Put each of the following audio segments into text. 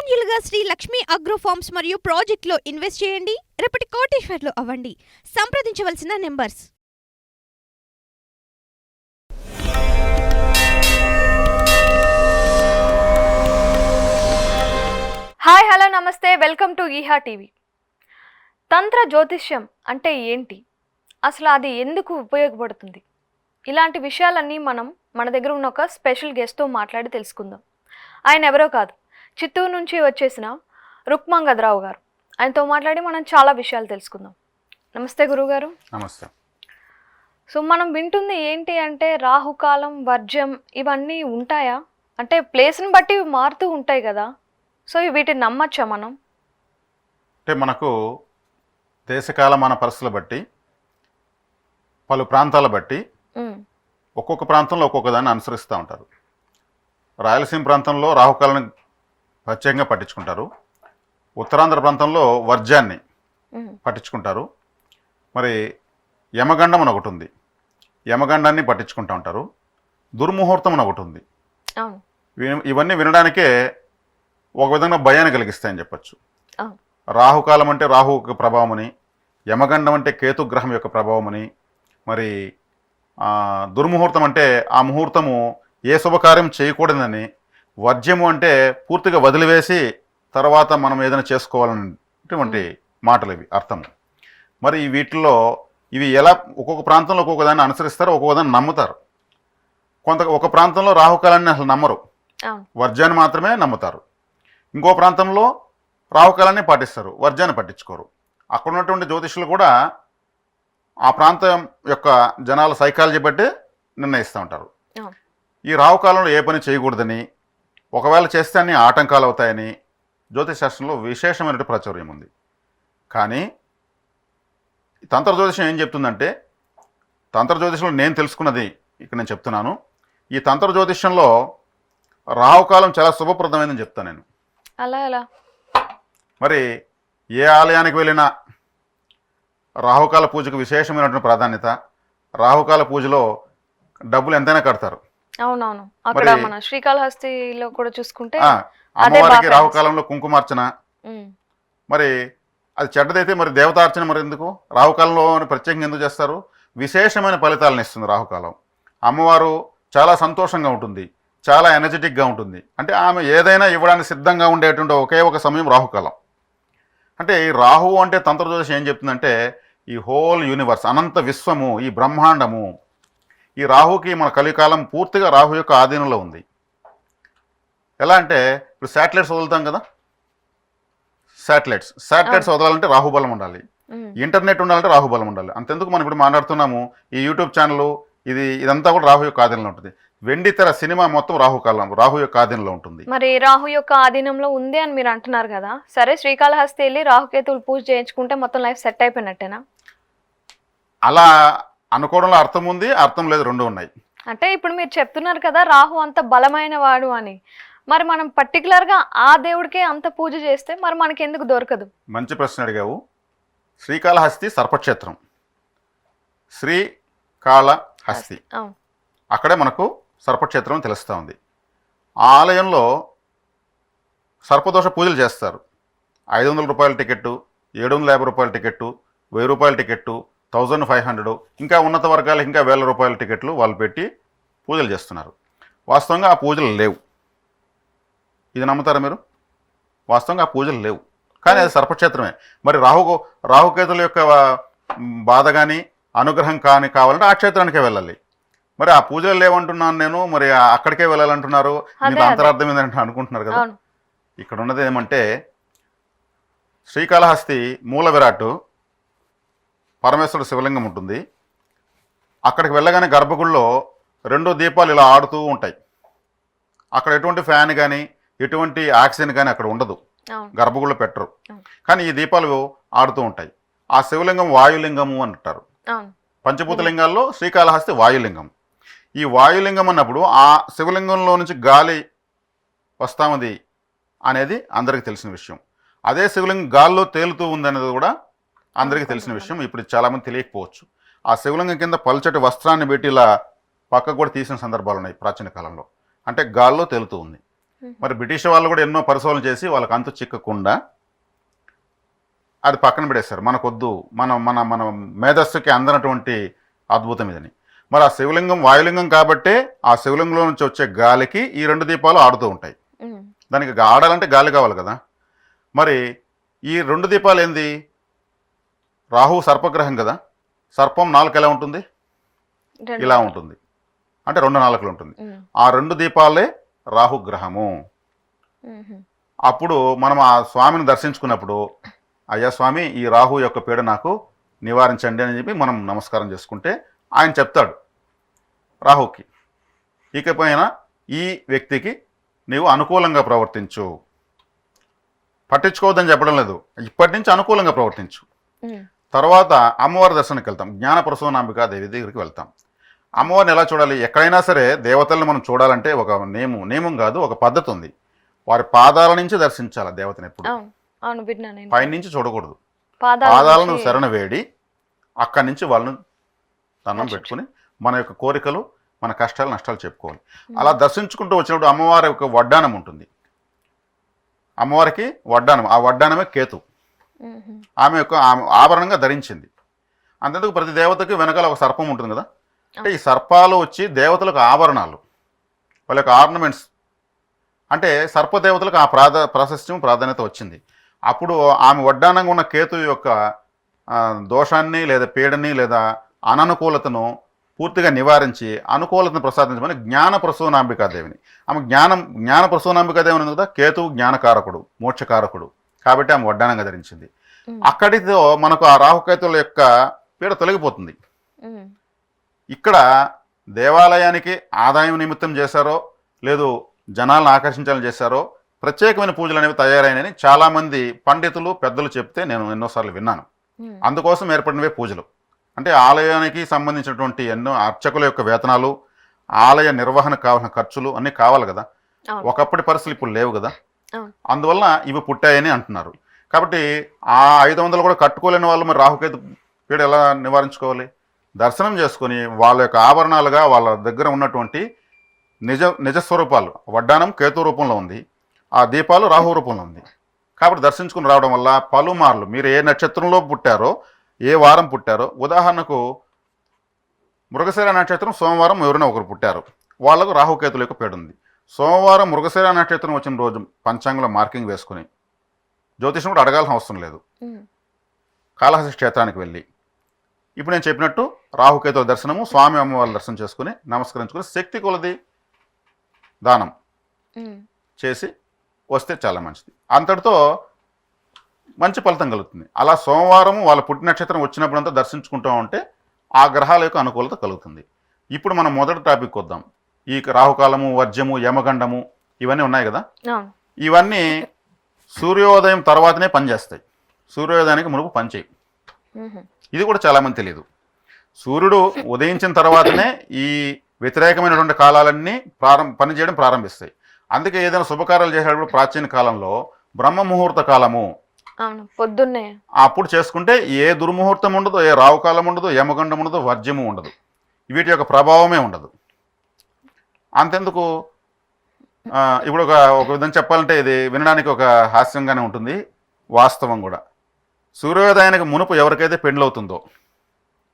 అంచెలంచెలుగా Shri Lakshmi agro forms మరియు ప్రాజెక్టులో ఇన్వెస్ట్ చేయండి. రేపటి కోటీశ్వర్లు అవ్వండి. సంప్రదించవలసిన నెంబర్స్. హాయ్, హలో, నమస్తే, వెల్కమ్ టు ఈహా టీవీ. తంత్ర జ్యోతిష్యం అంటే ఏంటి, అసలు అది ఎందుకు ఉపయోగపడుతుంది, ఇలాంటి విషయాలన్నీ మనం మన దగ్గర ఉన్న ఒక స్పెషల్ గెస్ట్తో మాట్లాడి తెలుసుకుందాం. ఆయన ఎవరో కాదు, చిత్తూరు నుంచి వచ్చేసిన రుక్మంగదరావు గారు. ఆయనతో మాట్లాడి మనం చాలా విషయాలు తెలుసుకుందాం. నమస్తే గురువుగారు. నమస్తే. సో మనం వింటుంది ఏంటి అంటే రాహుకాలం, వర్జ్యం ఇవన్నీ ఉంటాయా? అంటే ప్లేస్ని బట్టి మారుతూ ఉంటాయి కదా, సో వీటిని నమ్మచ్చా మనం? అంటే మనకు దేశకాలమాన పరిస్థితులు బట్టి, పలు ప్రాంతాల బట్టి ఒక్కొక్క ప్రాంతంలో ఒక్కొక్క దాన్ని అనుసరిస్తూ ఉంటారు. రాయలసీమ ప్రాంతంలో రాహుకాలాన్ని ప్రత్యేకంగా పట్టించుకుంటారు. ఉత్తరాంధ్ర ప్రాంతంలో వర్జ్యాన్ని పట్టించుకుంటారు. మరి యమగండం అని ఒకటి ఉంది, యమగండాన్ని పట్టించుకుంటూ ఉంటారు. దుర్ముహూర్తం అని ఒకటి ఉంది. ఇవన్నీ వినడానికే ఒక విధంగా భయాన్ని కలిగిస్తాయని చెప్పచ్చు. రాహుకాలం అంటే రాహు యొక్క ప్రభావం అని, యమగండం అంటే కేతుగ్రహం యొక్క ప్రభావం అని, మరి దుర్ముహూర్తం అంటే ఆ ముహూర్తము ఏ శుభకార్యం చేయకూడదని, వర్జ్యము అంటే పూర్తిగా వదిలివేసి తర్వాత మనం ఏదైనా చేసుకోవాలనేటువంటి మాటలు ఇవి అర్థం. మరి వీటిల్లో ఇవి ఎలా ఒక్కొక్క ప్రాంతంలో ఒక్కొక్క దాన్ని అనుసరిస్తారు, ఒక్కొక్క దాన్ని నమ్ముతారు. ఒక ప్రాంతంలో రాహుకాలాన్ని అసలు నమ్మరు, వర్జ్యాన్ని మాత్రమే నమ్ముతారు. ఇంకో ప్రాంతంలో రాహుకాలాన్ని పాటిస్తారు, వర్జ్యాన్ని పట్టించుకోరు. అక్కడ ఉన్నటువంటి జ్యోతిష్యులు కూడా ఆ ప్రాంతం యొక్క జనాల సైకాలజీ బట్టి నిర్ణయిస్తూ ఉంటారు. ఈ రాహుకాలంలో ఏ పని చేయకూడదని, ఒకవేళ చేస్తే అన్ని ఆటంకాలు అవుతాయని జ్యోతిష్ శాస్త్రంలో విశేషమైన ప్రాచుర్యం ఉంది. కానీ తంత్ర జ్యోతిషం ఏం చెప్తుందంటే, తంత్ర జ్యోతిషంలో నేను తెలుసుకున్నది ఇక్కడ నేను చెప్తున్నాను. ఈ తంత్ర జ్యోతిష్యంలో రాహుకాలం చాలా శుభప్రదమైందని చెప్తాను నేను. అలా ఎలా? మరి ఏ ఆలయానికి వెళ్ళినా రాహుకాల పూజకు విశేషమైనటువంటి ప్రాధాన్యత. రాహుకాల పూజలో డబ్బులు ఎంతైనా కడతారు. అవునవును, అక్కడ మన శ్రీకాళహస్తిలో కూడా చూసుకుంటే అమ్మవారికి రాహుకాలంలో కుంకుమార్చన. మరి అది చెడ్డదైతే మరి దేవతార్చన మరి ఎందుకు? రాహుకాలంలో ప్రత్యేకంగా ఎందుకు చేస్తారు? విశేషమైన ఫలితాలను ఇస్తుంది రాహుకాలం. అమ్మవారు చాలా సంతోషంగా ఉంటుంది, చాలా ఎనర్జెటిక్గా ఉంటుంది. అంటే ఆమె ఏదైనా ఇవ్వడానికి సిద్ధంగా ఉండేటువంటి ఒకే ఒక సమయం రాహుకాలం. అంటే ఈ రాహువు అంటే తంత్రజ్యోతిషం ఏం చెప్తుందంటే, ఈ హోల్ యూనివర్స్, అనంత విశ్వము, ఈ బ్రహ్మాండము, ఈ రాహుకి మన కలికాలం పూర్తిగా రాహు యొక్క ఆధీనంలో ఉంది. ఎలా అంటే ఇప్పుడు శాటిలైట్స్ వదులుతాం కదా, శాటిలైట్స్ వదలాలంటే రాహుబలం ఉండాలి, ఇంటర్నెట్ ఉండాలంటే రాహుబలం ఉండాలి. అంతెందుకు మనం ఇప్పుడు మాట్లాడుతున్నాము, ఈ యూట్యూబ్ ఛానల్ ఇదంతా కూడా రాహు యొక్క ఆధీనంలో ఉంటుంది. వెండితెర సినిమా మొత్తం రాహుకాలం, రాహు యొక్క ఆధీనంలో ఉంటుంది. మరి రాహు యొక్క ఆధీనంలో ఉంది అని మీరు అంటున్నారు కదా, సరే శ్రీకాళహస్తి వెళ్ళి రాహుకేతువులు పూజ చేయించుకుంటే మొత్తం లైఫ్ సెట్ అయిపోయినట్టేనా? అలా అనుకోవడంలో అర్థం ఉంది, అర్థం లేదు, రెండు ఉన్నాయి. అంటే ఇప్పుడు మీరు చెప్తున్నారు కదా రాహు అంత బలమైన వాడు అని, మరి మనం పర్టికులర్గా ఆ దేవుడికే అంత పూజ చేస్తే మరి మనకి ఎందుకు దొరకదు? మంచి ప్రశ్న అడిగావు. శ్రీకాళహస్తి సర్పక్షేత్రం, శ్రీకాళహస్తి, అక్కడే మనకు సర్పక్షేత్రం తెలుస్తూ ఉంది. ఆ ఆలయంలో సర్పదోష పూజలు చేస్తారు. 500 రూపాయల టికెట్టు, 750 రూపాయల టికెట్టు, 1000 రూపాయల టికెట్టు, 1500, ఇంకా ఉన్నత వర్గాలకు ఇంకా 1000 రూపాయల టికెట్లు వాళ్ళు పెట్టి పూజలు చేస్తున్నారు. వాస్తవంగా ఆ పూజలు లేవు. ఇది నమ్ముతారా మీరు? వాస్తవంగా ఆ పూజలు లేవు, కానీ అది సర్పక్షేత్రమే. మరి రాహుకేతుల యొక్క బాధ కానీ అనుగ్రహం కానీ కావాలంటే ఆ క్షేత్రానికే వెళ్ళాలి. మరి ఆ పూజలు లేవంటున్నాను నేను, మరి అక్కడికే వెళ్ళాలంటున్నారు, మీరు అంతరార్థం ఏంటంటే అనుకుంటున్నారు కదా. ఇక్కడ ఉన్నది ఏమంటే, శ్రీకాళహస్తి మూల విరాట్ పరమేశ్వరుడు శివలింగం ఉంటుంది. అక్కడికి వెళ్ళగానే గర్భగుడిలో 2 దీపాలు ఇలా ఆడుతూ ఉంటాయి. అక్కడ ఎటువంటి ఫ్యాన్ కానీ ఎటువంటి ఆక్సిజన్ కానీ అక్కడ ఉండదు, గర్భగుడిలో పెట్టరు. కానీ ఈ దీపాలు ఆడుతూ ఉంటాయి. ఆ శివలింగం వాయులింగము అంటారు. పంచభూత లింగాల్లో శ్రీకాళహస్తి వాయులింగం. ఈ వాయులింగం అన్నప్పుడు ఆ శివలింగంలో నుంచి గాలి వస్తామది అనేది అందరికీ తెలిసిన విషయం. అదే శివలింగం గాల్లో తేలుతూ ఉందనేది కూడా అందరికీ తెలిసిన విషయం. ఇప్పుడు చాలామంది తెలియకపోవచ్చు. ఆ శివలింగం కింద పల్చటి వస్త్రాన్ని పెట్టి ఇలా పక్కకు కూడా తీసిన సందర్భాలు ఉన్నాయి ప్రాచీన కాలంలో. అంటే గాల్లో తేలుతూ ఉంది. మరి బ్రిటిష్ వాళ్ళు కూడా ఎన్నో పరిశోధనలు చేసి వాళ్ళకి అంతు చిక్కకుండా అది పక్కన పెడేస్తారు, మనకొద్దు, మన మన మన మేధస్సుకి అందనటువంటి అద్భుతం ఇదని. మరి ఆ శివలింగం వాయులింగం కాబట్టే ఆ శివలింగంలో నుంచి వచ్చే గాలికి ఈ 2 దీపాలు ఆడుతూ ఉంటాయి. దానికి ఆడాలంటే గాలి కావాలి కదా. మరి ఈ 2 దీపాలు ఏంది? రాహు సర్పగ్రహం కదా, సర్పం నాలుక ఎలా ఉంటుంది? ఇలా ఉంటుంది, అంటే 2 నాలుకలు ఉంటుంది. ఆ 2 దీపాలే రాహుగ్రహము. అప్పుడు మనం ఆ స్వామిని దర్శించుకున్నప్పుడు, అయ్యా స్వామి, ఈ రాహు యొక్క పీడ నాకు నివారించండి అని చెప్పి మనం నమస్కారం చేసుకుంటే ఆయన చెప్తాడు రాహుకి, ఇకపైన ఈ వ్యక్తికి నీవు అనుకూలంగా ప్రవర్తించు, పట్టించుకోవద్దని చెప్పడం లేదు, ఇప్పటి నుంచి అనుకూలంగా ప్రవర్తించు. తర్వాత అమ్మవారి దర్శనానికి వెళ్తాం, జ్ఞానప్రసూనాంబికా దేవి దగ్గరికి వెళ్తాం. అమ్మవారిని ఎలా చూడాలి? ఎక్కడైనా సరే దేవతల్ని మనం చూడాలంటే ఒక నియమం కాదు, ఒక పద్ధతి ఉంది. వారి పాదాల నుంచి దర్శించాలి దేవతని. ఎప్పుడు పైనుంచి చూడకూడదు, పాదాలను శరణ వేడి అక్కడి నుంచి వాళ్ళను దండం పెట్టుకుని మన యొక్క కోరికలు, మన కష్టాలు నష్టాలు చెప్పుకోవాలి. అలా దర్శించుకుంటూ వచ్చినప్పుడు అమ్మవారి యొక్క వడ్డానం ఉంటుంది. అమ్మవారికి వడ్డానం, ఆ వడ్డానమే కేతు, ఆమె యొక్క ఆభరణంగా ధరించింది. అంతేందుకు ప్రతి దేవతకి వెనకాల ఒక సర్పం ఉంటుంది కదా. అంటే ఈ సర్పాలు వచ్చి దేవతలకు ఆభరణాలు, వాళ్ళ యొక్క ఆర్నమెంట్స్. అంటే సర్పదేవతలకు ఆ ప్రాశస్త్యం ప్రాధాన్యత వచ్చింది. అప్పుడు ఆమె వడ్డానంగా ఉన్న కేతు యొక్క దోషాన్ని లేదా పీడని లేదా అననుకూలతను పూర్తిగా నివారించి అనుకూలతను ప్రసాదించమని జ్ఞానప్రసూనాంబికాదేవిని, ఆమె జ్ఞానప్రసూనాంబికాదేవి ఉంది కదా, కేతు జ్ఞానకారకుడు, మోక్షకారకుడు, కాబట్టి ఆమె వడ్డానంగా ధరించింది. అక్కడితో మనకు ఆ రాహుకేతుల యొక్క పీడ తొలగిపోతుంది. ఇక్కడ దేవాలయానికి ఆదాయం నిమిత్తం చేశారో లేదు జనాలను ఆకర్షించాలని చేశారో ప్రత్యేకమైన పూజలు అనేవి తయారైనని చాలామంది పండితులు పెద్దలు చెప్తే నేను ఎన్నోసార్లు విన్నాను. అందుకోసం ఏర్పడినవే పూజలు. అంటే ఆలయానికి సంబంధించినటువంటి ఎన్నో అర్చకుల యొక్క వేతనాలు, ఆలయ నిర్వహణకు కావాల్సిన ఖర్చులు అన్నీ కావాలి కదా. ఒకప్పటి పరిస్థితులు ఇప్పుడు లేవు కదా, అందువల్ల ఇవి పుట్టాయని అంటున్నారు. కాబట్టి ఆ 500 కూడా కట్టుకోలేని వాళ్ళు మరి రాహుకేతు పీడ ఎలా నివారించుకోవాలి? దర్శనం చేసుకొని వాళ్ళ యొక్క ఆభరణాలుగా వాళ్ళ దగ్గర ఉన్నటువంటి నిజస్వరూపాలు, వడ్డానం కేతు రూపంలో ఉంది, ఆ దీపాలు రాహు రూపంలో ఉంది. కాబట్టి దర్శించుకుని రావడం వల్ల పలుమార్లు మీరు ఏ నక్షత్రంలో పుట్టారో, ఏ వారం పుట్టారో, ఉదాహరణకు మృగశిర నక్షత్రం సోమవారం ఎవరైనా ఒకరు పుట్టారు, వాళ్లకు రాహుకేతుల యొక్క పీడ ఉంది. సోమవారం మృగశిర నక్షత్రం వచ్చిన రోజు పంచాంగంలో మార్కింగ్ వేసుకుని జ్యోతిషం కూడా అడగాల్సిన అవసరం లేదు, కాళహస్తి క్షేత్రానికి వెళ్ళి ఇప్పుడు నేను చెప్పినట్టు రాహుకేతుల దర్శనము, స్వామి అమ్మవారి దర్శనం చేసుకుని నమస్కరించుకుని శక్తి కొలది దానం చేసి వస్తే చాలా మంచిది. అంతటితో మంచి ఫలితం కలుగుతుంది. అలా సోమవారం వాళ్ళ పుట్టిన నక్షత్రం వచ్చినప్పుడంతా దర్శించుకుంటూ ఉంటే ఆ గ్రహాల యొక్క అనుకూలత కలుగుతుంది. ఇప్పుడు మనం మొదటి టాపిక్ వద్దాం. ఈ రాహుకాలము, వర్జ్యము, యమగండము ఇవన్నీ ఉన్నాయి కదా, ఇవన్నీ సూర్యోదయం తర్వాతనే పనిచేస్తాయి, సూర్యోదయానికి మునుపు పనిచేయి. ఇది కూడా చాలామంది తెలియదు. సూర్యుడు ఉదయించిన తర్వాతనే ఈ వ్యతిరేకమైనటువంటి కాలాలన్నీ పనిచేయడం ప్రారంభిస్తాయి. అందుకే ఏదైనా శుభకార్యాలు చేసేటప్పుడు ప్రాచీన కాలంలో బ్రహ్మ ముహూర్త కాలము పొద్దున్నే అప్పుడు చేసుకుంటే ఏ దుర్ముహూర్తం ఉండదు, ఏ రావుకాలం ఉండదు, యమగండం ఉండదు, వర్జ్యము ఉండదు, వీటి యొక్క ప్రభావమే ఉండదు. అంతెందుకు ఇప్పుడు ఒక విధంగా చెప్పాలంటే ఇది వినడానికి ఒక హాస్యంగానే ఉంటుంది, వాస్తవం కూడా. సూర్యోదయానికి మునుపు ఎవరికైతే పెండ్లవుతుందో,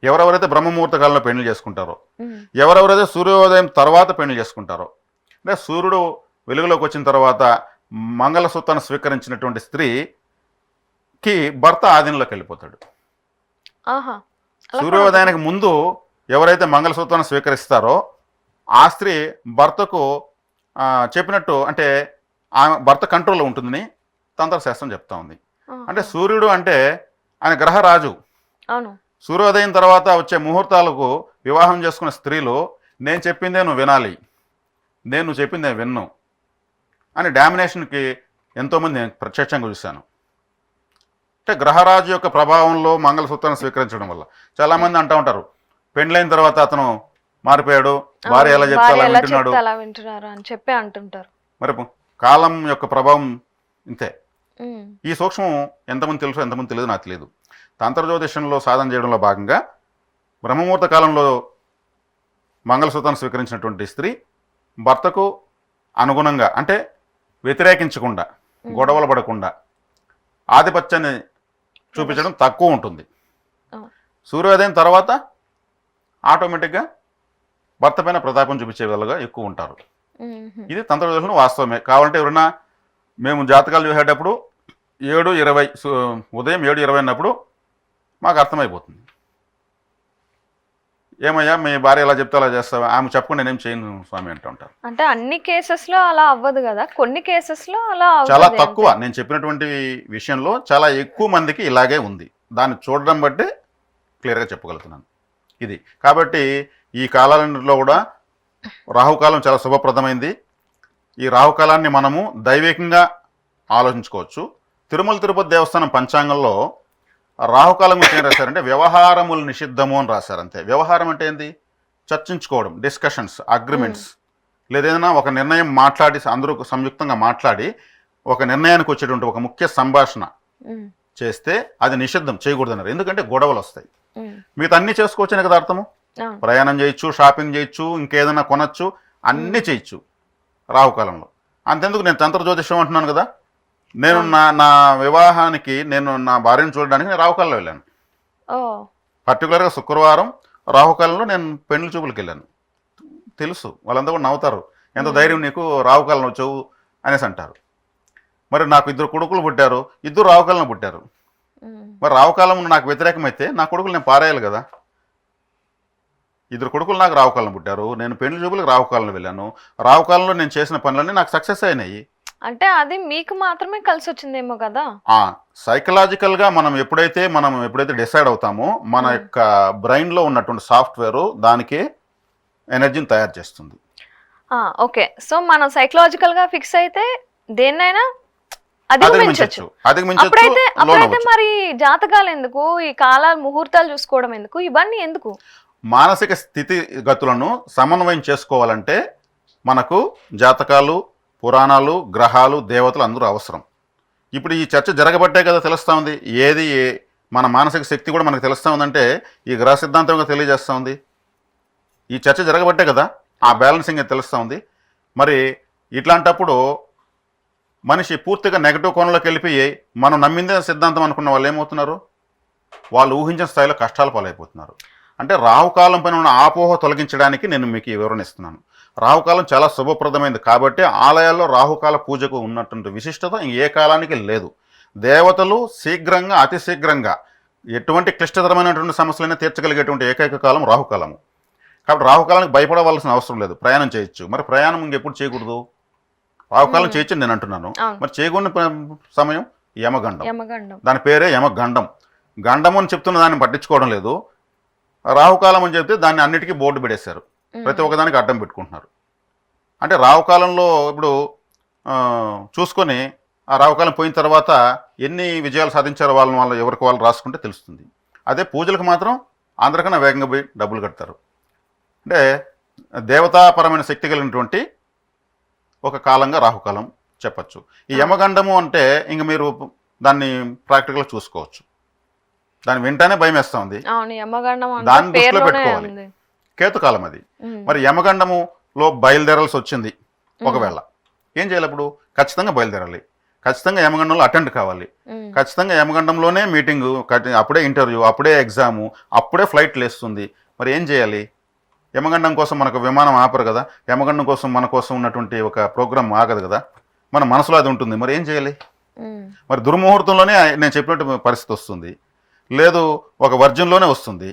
ఎవరెవరైతే బ్రహ్మముహూర్త కాలంలో పెళ్లి చేసుకుంటారో, ఎవరెవరైతే సూర్యోదయం తర్వాత పెళ్లి చేసుకుంటారో, అంటే సూర్యుడు వెలుగులోకి వచ్చిన తర్వాత మంగళసూత్రాన్ని స్వీకరించినటువంటి స్త్రీకి భర్త ఆధీనంలోకి వెళ్ళిపోతాడు. సూర్యోదయానికి ముందు ఎవరైతే మంగళసూత్రాన్ని స్వీకరిస్తారో ఆ స్త్రీ భర్తకు చెప్పినట్టు, అంటే ఆమె భర్త కంట్రోల్లో ఉంటుందని తంత్రశాస్త్రం చెప్తా ఉంది. అంటే సూర్యుడు అంటే ఆయన గ్రహరాజు. సూర్యోదయం తర్వాత వచ్చే ముహూర్తాలకు వివాహం చేసుకున్న స్త్రీలు నేను చెప్పిందే నువ్వు వినాలి, నేను నువ్వు చెప్పిందే విన్ను అని డామినేషన్కి ఎంతోమంది నేను ప్రత్యక్షంగా చూశాను. అంటే గ్రహరాజు యొక్క ప్రభావంలో మంగళసూత్రాన్ని స్వీకరించడం వల్ల చాలామంది అంటూ ఉంటారు, పెండ్లైన తర్వాత అతను మారిపోయాడు, భార్య ఎలా చెప్తే అలా వింటున్నాడు అని చెప్పి అంటుంటారు. మరి కాలం యొక్క ప్రభావం ఇంతే. ఈ సూక్ష్మం ఎంతమంది తెలుసు ఎంతమంది తెలియదు నాకు తెలియదు. తంత్ర జ్యోతిషంలో సాధన చేయడంలో భాగంగా బ్రహ్మముహూర్త కాలంలో మంగళసూత్రాన్ని స్వీకరించినటువంటి స్త్రీ భర్తకు అనుగుణంగా, అంటే వ్యతిరేకించకుండా గొడవలు పడకుండా ఆధిపత్యాన్ని చూపించడం తక్కువ ఉంటుంది. సూర్యోదయం తర్వాత ఆటోమేటిక్గా భర్త పైన ప్రతాపం చూపించే వాళ్ళగా ఎక్కువ ఉంటారు. ఇది తంత్ర జ్యోతిషంలో వాస్తవమే. కావాలంటే ఎవరైనా మేము జాతకాలు చూసేటప్పుడు 7:20 ఉదయం 7:20 అన్నప్పుడు మాకు అర్థమైపోతుంది. ఏమయ్యా మీ భార్య ఎలా చెప్తే అలా చేస్తావా, ఆమె చెప్పకుండా నేనేం చేయను స్వామి అంటూ ఉంటారు. అంటే అన్ని కేసెస్లో అలా అవ్వదు కదా, కొన్ని కేసెస్లో అలా చాలా తక్కువ. నేను చెప్పినటువంటి విషయంలో చాలా ఎక్కువ మందికి ఇలాగే ఉంది. దాన్ని చూడడం బట్టి క్లియర్గా చెప్పగలుగుతున్నాను. ఇది కాబట్టి ఈ కాలాలలో కూడా రాహుకాలం చాలా శుభప్రదమైంది. ఈ రాహుకాలాన్ని మనము దైవికంగా ఆలోచించుకోవచ్చు. తిరుమల తిరుపతి దేవస్థానం పంచాంగంలో రాహుకాలం గురించి ఏం రాశారంటే వ్యవహారములు నిషిద్ధము అని రాశారు. అంతే. వ్యవహారం అంటే ఏంది? చర్చించుకోవడం, డిస్కషన్స్, అగ్రిమెంట్స్, లేదైనా ఒక నిర్ణయం మాట్లాడి అందరూ సంయుక్తంగా మాట్లాడి ఒక నిర్ణయానికి వచ్చేటువంటి ఒక ముఖ్య సంభాషణ చేస్తే అది నిషిద్ధం, చేయకూడదు అన్నారు. ఎందుకంటే గొడవలు వస్తాయి. మిగతా అన్నీ చేసుకోవచ్చనే కదా అర్థము. ప్రయాణం చేయొచ్చు, షాపింగ్ చేయొచ్చు, ఇంకేదైనా కొనొచ్చు, అన్నీ చేయొచ్చు రాహుకాలంలో. అంతెందుకు నేను తంత్ర జ్యోతిషం అంటున్నాను కదా, నేను నా వివాహానికి నేను నా భార్యను చూడడానికి నేను రాహుకాలంలో వెళ్ళాను. పర్టికులర్గా శుక్రవారం రాహుకాలంలో నేను పెళ్లి చూపులకు వెళ్ళాను. తెలుసు, వాళ్ళంతా కూడా నవ్వుతారు, ఎంత ధైర్యం నీకు రాహుకాలం వచ్చావు అనేసి అంటారు. మరి నాకు 2 కొడుకులు పుట్టారు, 2 రాహుకాలంలో పుట్టారు. మరి రాహుకాలం నాకు వ్యతిరేకమైతే నా కొడుకులు నేను పారేయాలి కదా. 2 కొడుకులు నాకు రాహుకాలంలో పుట్టారు, నేను పెళ్లి చూపులకు రాహుకాలంలో వెళ్ళాను, రాహుకాలంలో నేను చేసిన పనులన్నీ నాకు సక్సెస్ అయినాయి. అంటే అది మీకు మాత్రమే కలిసి వచ్చిందేమో కదా. సైకలాజికల్గా మనం ఎప్పుడైతే డిసైడ్ అవుతామో మన యొక్క బ్రెయిన్లో ఉన్నటువంటి సాఫ్ట్వేర్ దానికి ఎనర్జీని తయారు చేస్తుంది. ఓకే, సో మనం సైకలాజికల్గా ఫిక్స్ అయితే దేన్నైనా అధిగమించవచ్చు. అప్పుడైతే మరి జాతకాలు ఎందుకు, ఈ కాలాలు ముహూర్తాలు చూసుకోవడం ఎందుకు, ఇవన్నీ ఎందుకు? మానసిక స్థితిగతులను సమన్వయం చేసుకోవాలంటే మనకు జాతకాలు, పురాణాలు, గ్రహాలు, దేవతలు అందరూ అవసరం. ఇప్పుడు ఈ చర్చ జరగబట్టే కదా తెలుస్తూ ఉంది ఏది మన మానసిక శక్తి కూడా మనకు తెలుస్తూ ఉందంటే ఈ గ్రహ సిద్ధాంతంగా తెలియజేస్తూ ఉంది. ఈ చర్చ జరగబట్టే కదా ఆ బ్యాలెన్సింగ్ తెలుస్తూ ఉంది. మరి ఇట్లాంటప్పుడు మనిషి పూర్తిగా నెగటివ్ కోణంలోకి వెళ్ళిపోయి మనం నమ్మిందే సిద్ధాంతం అనుకున్న వాళ్ళు ఏమవుతున్నారు, వాళ్ళు ఊహించిన స్థాయిలో కష్టాల పాలైపోతున్నారు. అంటే రాహుకాలం పైన ఉన్న ఆపోహ తొలగించడానికి నేను మీకు ఈ వివరణ ఇస్తున్నాను. రాహుకాలం చాలా శుభప్రదమైంది కాబట్టి ఆలయాల్లో రాహుకాల పూజకు ఉన్నటువంటి విశిష్టత ఏ కాలానికి లేదు. దేవతలు శీఘ్రంగా, అతి శీఘ్రంగా ఎటువంటి క్లిష్టతరమైనటువంటి సమస్యలైనా తీర్చగలిగేటువంటి ఏకైక కాలం రాహుకాలము. కాబట్టి రాహుకాలానికి భయపడవలసిన అవసరం లేదు, ప్రయాణం చేయొచ్చు. మరి ప్రయాణం ఇంకెప్పుడు చేయకూడదు? రాహుకాలం చేయొచ్చు నేను అంటున్నాను. మరి చేయకూడని సమయం యమగండం. దాని పేరే యమగండం. గండం అని చెప్తున్న దాన్ని పట్టించుకోవడం లేదు. రాహుకాలం అని చెప్తే దాన్ని అన్నిటికీ బోర్డు పెట్టేశారు, ప్రతి ఒక్కదానికి అడ్డం పెట్టుకుంటున్నారు. అంటే రాహుకాలంలో ఇప్పుడు చూసుకొని ఆ రాహుకాలం పోయిన తర్వాత ఎన్ని విజయాలు సాధించారో వాళ్ళు ఎవరికి వాళ్ళు రాసుకుంటే తెలుస్తుంది. అదే పూజలకు మాత్రం అందరికన్నా వేగంగా పోయి డబ్బులు కడతారు. అంటే దేవతాపరమైన శక్తి కలిగినటువంటి ఒక కాలంగా రాహుకాలం చెప్పచ్చు. ఈ యమగండము అంటే ఇంక మీరు దాన్ని ప్రాక్టికల్గా చూసుకోవచ్చు. దాని వెంటనే భయం వేస్తూ ఉంది, దాన్ని దృష్టిలో పెట్టుకోవాలి. కేతుకాలం అది. మరి యమగండములో బయలుదేరాల్సి వచ్చింది ఒకవేళ ఏం చేయాలి? అప్పుడు ఖచ్చితంగా బయలుదేరాలి, ఖచ్చితంగా యమగండంలో అటెండ్ కావాలి, ఖచ్చితంగా యమగండంలోనే మీటింగు, అప్పుడే ఇంటర్వ్యూ, అప్పుడే ఎగ్జాము, అప్పుడే ఫ్లైట్ లేస్తుంది. మరి ఏం చేయాలి? యమగండం కోసం మనకు విమానం ఆపరు కదా, యమగండం కోసం మన కోసం ఉన్నటువంటి ఒక ప్రోగ్రామ్ ఆగదు కదా, మన మనసులో అది ఉంటుంది. మరి ఏం చేయాలి? మరి దుర్ముహూర్తంలోనే నేను చెప్పినట్టు పరిస్థితి వస్తుంది, లేదు ఒక వర్జంలోనే వస్తుంది,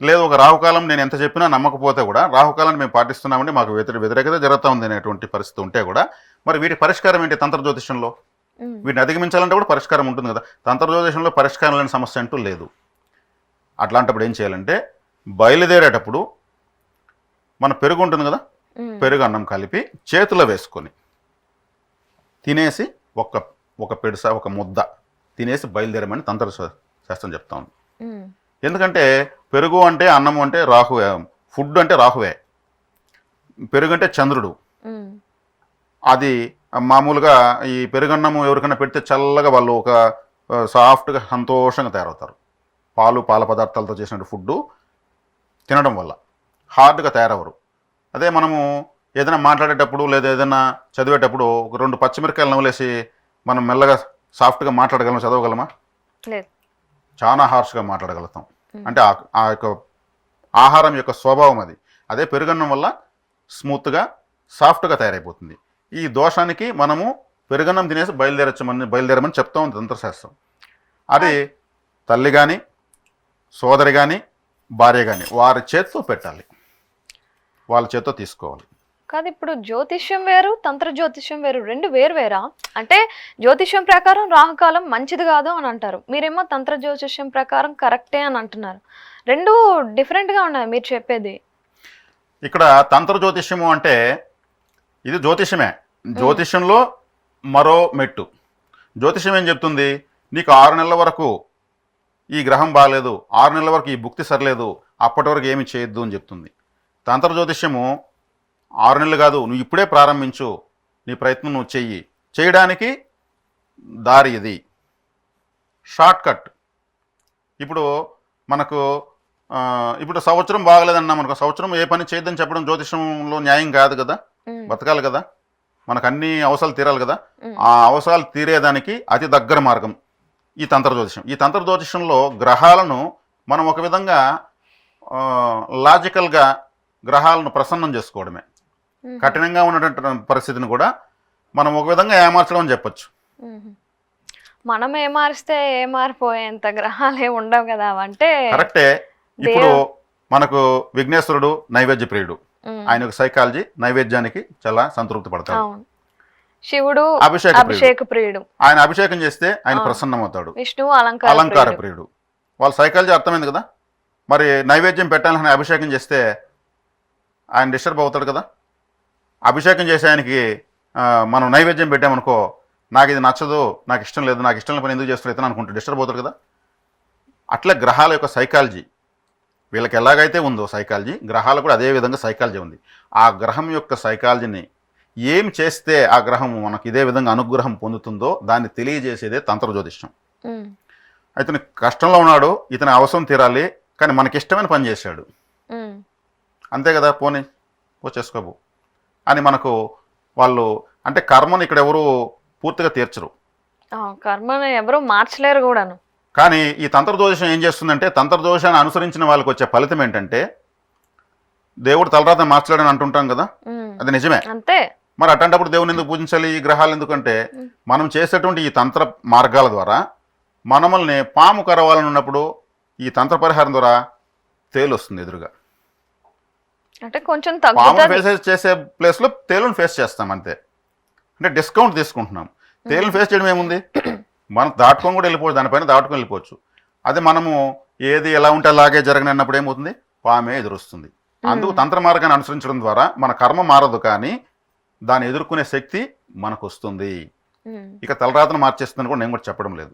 లేదు ఒక రాహుకాలం నేను ఎంత చెప్పినా నమ్మకపోతే కూడా రాహుకాలాన్ని మేము పాటిస్తున్నామంటే మాకు వ్యతిరేకత జరుగుతూ ఉంది అనేటువంటి పరిస్థితి ఉంటే కూడా మరి వీటి పరిష్కారం ఏంటి? తంత్ర జ్యోతిషంలో వీటిని అధిగమించాలంటే కూడా పరిష్కారం ఉంటుంది కదా. తంత్ర జ్యోతిషంలో పరిష్కారం లేని సమస్య అంటూ లేదు. అట్లాంటప్పుడు ఏం చేయాలంటే బయలుదేరేటప్పుడు మన పెరుగు ఉంటుంది కదా, పెరుగు అన్నం కలిపి చేతిలో వేసుకొని తినేసి ఒక పెడుస ఒక ముద్ద తినేసి బయలుదేరమని తంత్ర శాస్త్రం చెప్తా ఉంది. ఎందుకంటే పెరుగు అంటే అన్నం అంటే రాహువే, ఫుడ్ అంటే రాహువే, పెరుగు అంటే చంద్రుడు. అది మామూలుగా ఈ పెరుగన్నము ఎవరికైనా పెడితే చల్లగా వాళ్ళు ఒక సాఫ్ట్గా సంతోషంగా తయారవుతారు. పాల పదార్థాలతో చేసిన ఫుడ్ తినడం వల్ల హార్డ్గా తయారవరు. అదే మనము ఏదైనా మాట్లాడేటప్పుడు లేదా ఏదైనా చదివేటప్పుడు ఒక 2 పచ్చిమిరకాయలు నవ్వులేసి మనం మెల్లగా సాఫ్ట్గా మాట్లాడగలం, చదవగలమా? లేదు. చాలా హార్ష్గా మాట్లాడగలుగుతాం. అంటే ఆ యొక్క ఆహారం యొక్క స్వభావం అది. అదే పెరుగన్నం వల్ల స్మూత్గా సాఫ్ట్గా తయారైపోతుంది. ఈ దోషానికి మనము పెరుగన్నం తినేసి బయలుదేరమని చెప్తా ఉంది తంత్రశాస్త్రం. అది తల్లి కానీ, సోదరి కానీ, భార్య కానీ వారి చేతితో పెట్టాలి, వాళ్ళ చేతితో తీసుకోవాలి. కాదు, ఇప్పుడు జ్యోతిష్యం వేరు, తంత్ర జ్యోతిష్యం వేరు, రెండు వేరువేరా? అంటే జ్యోతిష్యం ప్రకారం రాహుకాలం మంచిది కాదు అని అంటారు, మీరేమో తంత్ర జ్యోతిష్యం ప్రకారం కరెక్టే అని అంటున్నారు. రెండు డిఫరెంట్గా ఉన్నాయి మీరు చెప్పేది. ఇక్కడ తంత్ర జ్యోతిష్యము అంటే ఇది జ్యోతిష్యమే. జ్యోతిష్యంలో మరో మెట్టు. జ్యోతిష్యం ఏం చెప్తుంది? నీకు 6 నెలల వరకు ఈ గ్రహం బాగాలేదు, 6 నెలల వరకు ఈ భుక్తి సరలేదు, అప్పటి వరకు ఏమి చేయొద్దు అని చెప్తుంది. తంత్ర జ్యోతిష్యము 6 నెలలు కాదు, నువ్వు ఇప్పుడే ప్రారంభించు, నీ ప్రయత్నం నువ్వు చెయ్యి, చేయడానికి దారి ఇది, షార్ట్ కట్. ఇప్పుడు మనకు ఇప్పుడు సంవత్సరం బాగలేదన్నా మనకు సంవత్సరం ఏ పని చేయొద్దని చెప్పడం జ్యోతిష్యంలో న్యాయం కాదు కదా. బతకాలి కదా, మనకు అన్ని అవసరాలు తీరాలి కదా. ఆ అవసరాలు తీరేదానికి అతి దగ్గర మార్గం ఈ తంత్ర జ్యోతిష్యం. ఈ తంత్ర జ్యోతిష్యంలో గ్రహాలను మనం ఒక విధంగా లాజికల్గా గ్రహాలను ప్రసన్నం చేసుకోవడమే. కఠినంగా ఉన్నటువంటి పరిస్థితిని కూడా మనం ఒక విధంగా ఏమార్చడం అని చెప్పచ్చు. మనం ఏమారిస్తే ఏమారిపోయేంత గ్రహాలే ఉండవు కదా అంటే కరెక్టే. ఇప్పుడు మనకు విఘ్నేశ్వరుడు నైవేద్య ప్రియుడు, ఆయన యొక్క సైకాలజీ నైవేద్యానికి చాలా సంతృప్తి పడతాడు. శివుడు అభిషేక ప్రియుడు, ఆయన అభిషేకం చేస్తే ఆయన ప్రసన్నం అవుతాడు. విష్ణువు అలంకార ప్రియుడు. వాళ్ళ సైకాలజీ అర్థమైంది కదా. మరి నైవేద్యం పెట్టాలని అభిషేకం చేస్తే ఆయన డిస్టర్బ్ అవుతాడు కదా. అభిషేకం చేసే ఆయనకి మనం నైవేద్యం పెట్టామనుకో, నాకు ఇది నచ్చదు, నాకు ఇష్టం లేదు, నాకు ఇష్టం లేని పని ఎందుకు చేస్తారు ఇతను అనుకుంటూ డిస్టర్బ్ అవుతాడు కదా. అట్లా గ్రహాల యొక్క సైకాలజీ వీళ్ళకి ఎలాగైతే ఉందో సైకాలజీ, గ్రహాలు కూడా అదే విధంగా సైకాలజీ ఉంది. ఆ గ్రహం యొక్క సైకాలజీని ఏం చేస్తే ఆ గ్రహం మనకు ఇదే విధంగా అనుగ్రహం పొందుతుందో దాన్ని తెలియజేసేదే తంత్ర జ్యోతిష్యం. ఇతను కష్టంలో ఉన్నాడు, ఇతని అవసరం తీరాలి, కానీ మనకి ఇష్టమైన పని చేశాడు, అంతే కదా, పో చేసుకోబో అని మనకు వాళ్ళు అంటే కర్మను ఇక్కడ ఎవరు పూర్తిగా తీర్చరు, కర్మను ఎవరు మార్చలేరు కూడాను. కానీ ఈ తంత్ర జ్యోతిషం ఏం చేస్తుందంటే తంత్ర జ్యోతిషాన్ని అనుసరించిన వాళ్ళకి వచ్చే ఫలితం ఏంటంటే దేవుడు తలరాత మార్చలేడని అంటుంటాం కదా, అది నిజమే. అంతే. మరి అట్లాంటప్పుడు దేవుని ఎందుకు పూజించాలి, ఈ గ్రహాలు ఎందుకంటే మనం చేసేటువంటి ఈ తంత్ర మార్గాల ద్వారా మనమల్ని పాము కరవాలని ఉన్నప్పుడు ఈ తంత్ర పరిహారం ద్వారా తేలు వస్తుంది ఎదురుగా. అంటే కొంచెం పాము ఫేస్ చేసే ప్లేస్లో తేలును ఫేస్ చేస్తాం అంతే. అంటే డిస్కౌంట్ తీసుకుంటున్నాం. తేలును ఫేస్ చేయడం ఏముంది, మనం దాటుకొని కూడా వెళ్ళిపోవచ్చు, దానిపైన దాటుకొని వెళ్ళిపోవచ్చు. అదే మనము ఏది ఎలా ఉంటే అలాగే జరగనప్పుడు ఏమవుతుంది, పామే ఎదురొస్తుంది. అందుకు తంత్ర మార్గాన్ని అనుసరించడం ద్వారా మన కర్మ మారదు, కానీ దాన్ని ఎదుర్కొనే శక్తి మనకు వస్తుంది. ఇక తలరాతను మార్చేస్తుందని కూడా నేను కూడా చెప్పడం లేదు.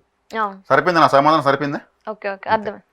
సరిపోయింది, నా సమాధానం సరిపోయిందా? ఓకే, అర్థమైంది.